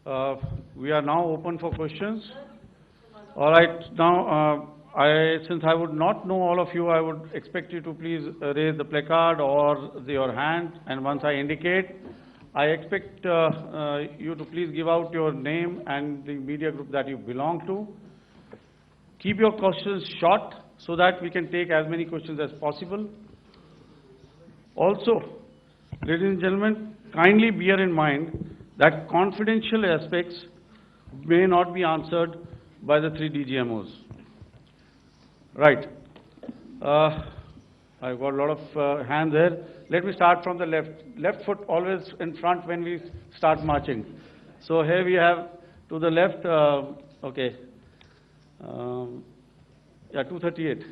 Uh, we are now open for questions. All right, now, since I would not know all of you, I would expect you to please raise the placard or your hand, and once I indicate, I expect you to please give out your name and the media group that you belong to. Keep your questions short so that we can take as many questions as possible. Also, ladies and gentlemen, kindly bear in mind that confidential aspects may not be answered by the three DGMOs. Right. I've got a lot of hands there. Let me start from the left. Left foot always in front when we start marching. So here we have to the left, okay. Yeah, 238.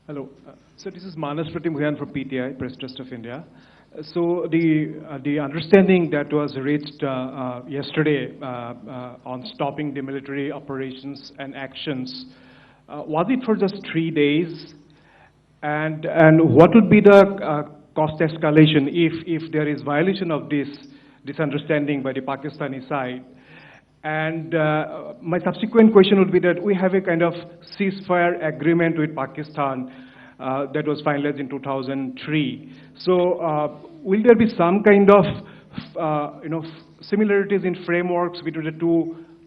Hello. So this is Manas Pratimugyan from PTI, Press Trust of India. So the understanding that was reached yesterday on stopping the military operations and actions, was it for just 3 days? And what would be the cost escalation if there is violation of this understanding by the Pakistani side? And my subsequent question would be that we have a kind of ceasefire agreement with Pakistan that was finalized in 2003. So will there be some kind of similarities in frameworks between the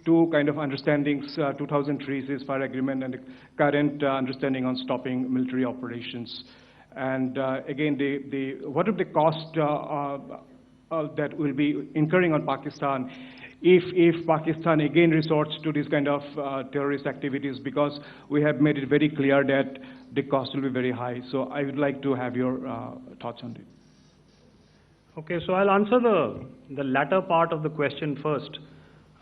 two kind of understandings, 2003 ceasefire agreement and the current understanding on stopping military operations? And again, what are the cost that will be incurring on Pakistan if Pakistan again resorts to this kind of terrorist activities, because we have made it very clear that the cost will be very high. So I would like to have your thoughts on it. Okay, so I'll answer the latter part of the question first.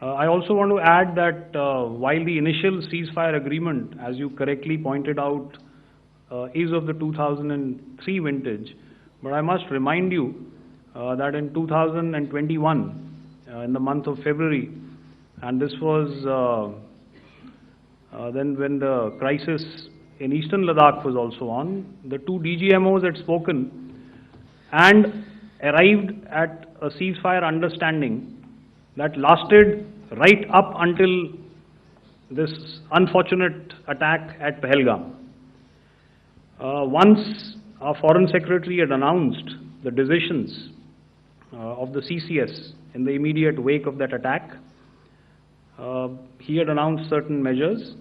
I also want to add that while the initial ceasefire agreement, as you correctly pointed out, is of the 2003 vintage, but I must remind you that in 2021, in the month of February, and this was then when the crisis in eastern Ladakh was also on, the two DGMOs had spoken and arrived at a ceasefire understanding that lasted right up until this unfortunate attack at Pahalgam. Once our Foreign Secretary had announced the decisions of the CCS in the immediate wake of that attack, he had announced certain measures,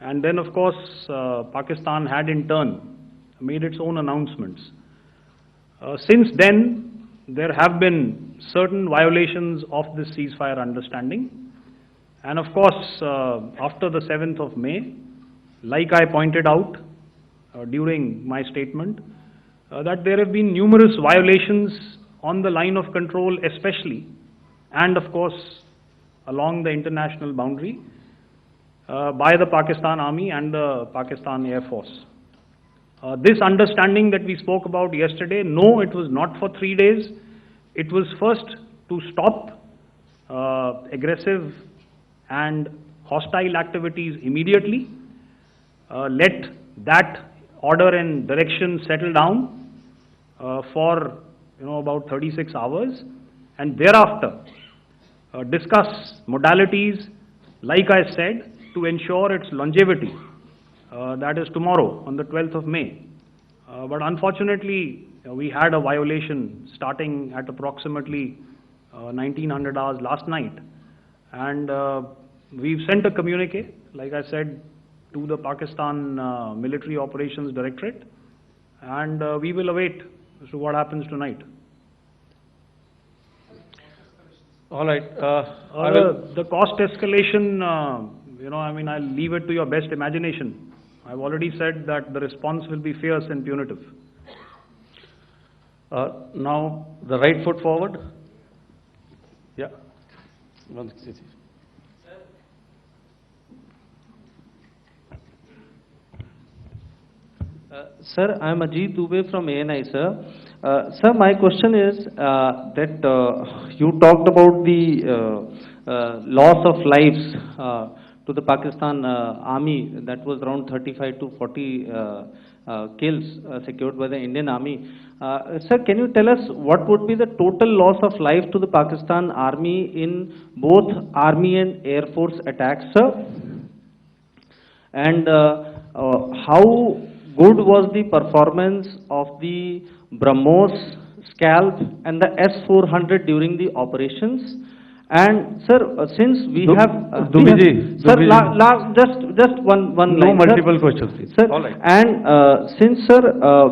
and then of course Pakistan had in turn made its own announcements. Since then, there have been certain violations of this ceasefire understanding, and of course after the 7th of May, like I pointed out during my statement, that there have been numerous violations on the line of control especially, and of course along the international boundary by the Pakistan Army and the Pakistan Air Force. This understanding that we spoke about yesterday, no, it was not for 3 days. It was first to stop aggressive and hostile activities immediately, let that order and direction settle down for about 36 hours, and thereafter discuss modalities, like I said, to ensure its longevity. That is tomorrow, on the 12th of May. But unfortunately, we had a violation starting at approximately 1900 hours last night. And we've sent a communique, like I said, to the Pakistan Military Operations Directorate. And we will await as to what happens tonight. All right. The cost escalation, I mean, I'll leave it to your best imagination. I've already said that the response will be fierce and punitive. Now, the right foot forward. Yeah. Sir, I am Ajit Dubey from ANI, sir. Sir, my question is that you talked about the loss of lives to the Pakistan army, that was around 35 to 40 kills secured by the Indian army. Sir, can you tell us what would be the total loss of life to the Pakistan Army in both Army and Air Force attacks, sir? And how good was the performance of the BrahMos, Scalp and the S-400 during the operations? And sir, since we have... Sir, just one line. No multiple questions, please. Sir, All right. and since, sir,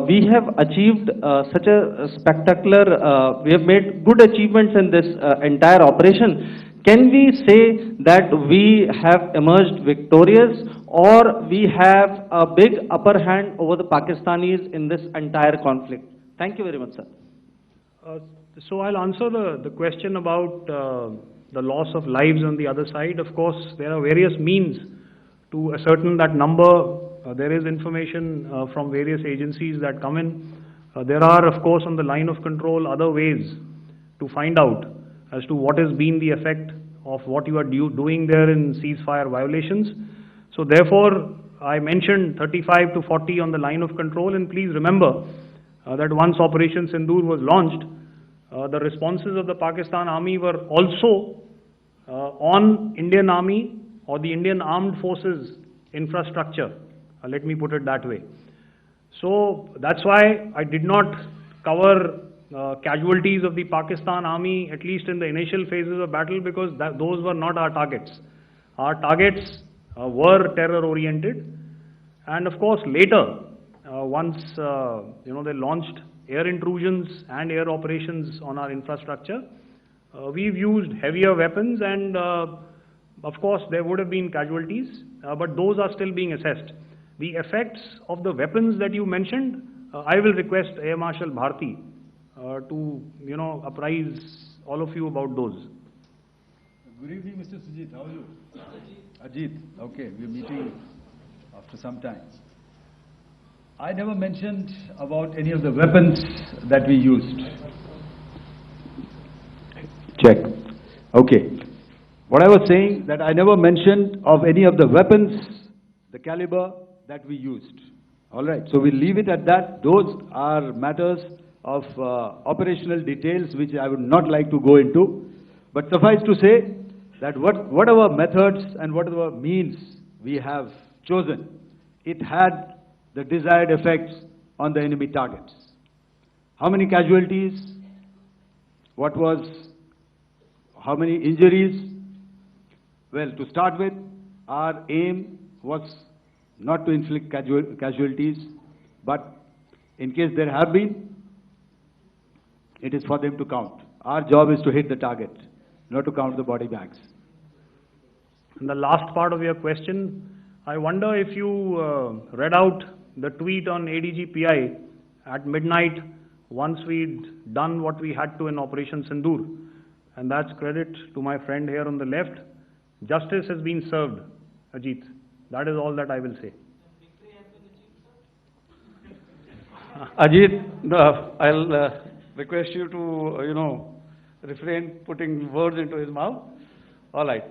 we have achieved such a spectacular, we have made good achievements in this entire operation, can we say that we have emerged victorious or we have a big upper hand over the Pakistanis in this entire conflict? Thank you very much, sir. So I'll answer the question about the loss of lives on the other side. Of course, there are various means to ascertain that number. There is information from various agencies that come in. There are, of course, on the line of control, other ways to find out as to what has been the effect of what you are doing there in ceasefire violations. So therefore, I mentioned 35 to 40 on the line of control, and please remember that once Operation Sindoor was launched, the responses of the Pakistan Army were also on Indian Army or the Indian Armed Forces infrastructure. Let me put it that way. So that's why I did not cover casualties of the Pakistan Army, at least in the initial phases of battle, because those were not our targets. Our targets were terror-oriented, and of course later, once they launched air intrusions and air operations on our infrastructure, we've used heavier weapons, and of course there would have been casualties, but those are still being assessed. The effects of the weapons that you mentioned, I will request Air Marshal Bharti to apprise all of you about those. Good evening, Mr. Sujit. How are you? Ajit. Okay, we're meeting after some time. I never mentioned about any of the weapons that we used. Check. Okay. What I was saying, that I never mentioned of any of the weapons, the caliber that we used. All right. So we'll leave it at that. Those are matters of operational details which I would not like to go into. But suffice to say that whatever methods and whatever means we have chosen, it had the desired effects on the enemy targets. How many casualties? How many injuries? Well, to start with, our aim was not to inflict casualties, but in case there have been, it is for them to count. Our job is to hit the target, not to count the body bags. And the last part of your question, I wonder if you read out the tweet on ADG-PI at midnight once we'd done what we had to in Operation Sindoor. And that's credit to my friend here on the left. Justice has been served, Ajit. That is all that I will say. Ajit, I'll request you to, refrain putting words into his mouth. All right.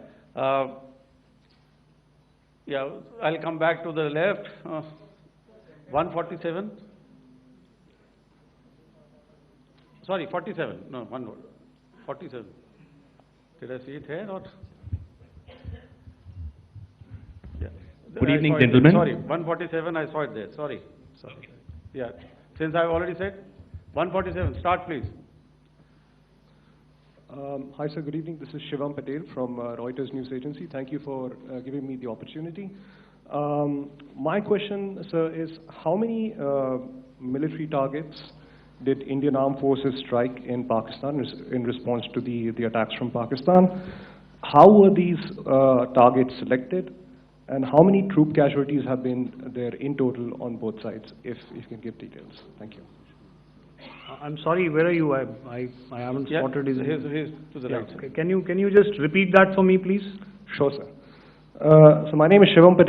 Yeah, I'll come back to the left. 147. Sorry, 47. No, 47. Did I see it here or? Yeah. Good evening, gentlemen. Sorry, 147. I saw it there. Sorry. Yeah. Since I've already said 147. Start, please. Hi, sir. Good evening. This is Shivam Patel from Reuters News Agency. Thank you for giving me the opportunity. My question, sir, is how many military targets did Indian Armed Forces strike in Pakistan in response to the attacks from Pakistan? How were these targets selected? And how many troop casualties have been there in total on both sides, if you can give details? Thank you. I'm sorry, where are you? I haven't spotted his... He's to the right. Okay. Can you just repeat that for me, please? Sure, sir. So my name is Shivam Patel.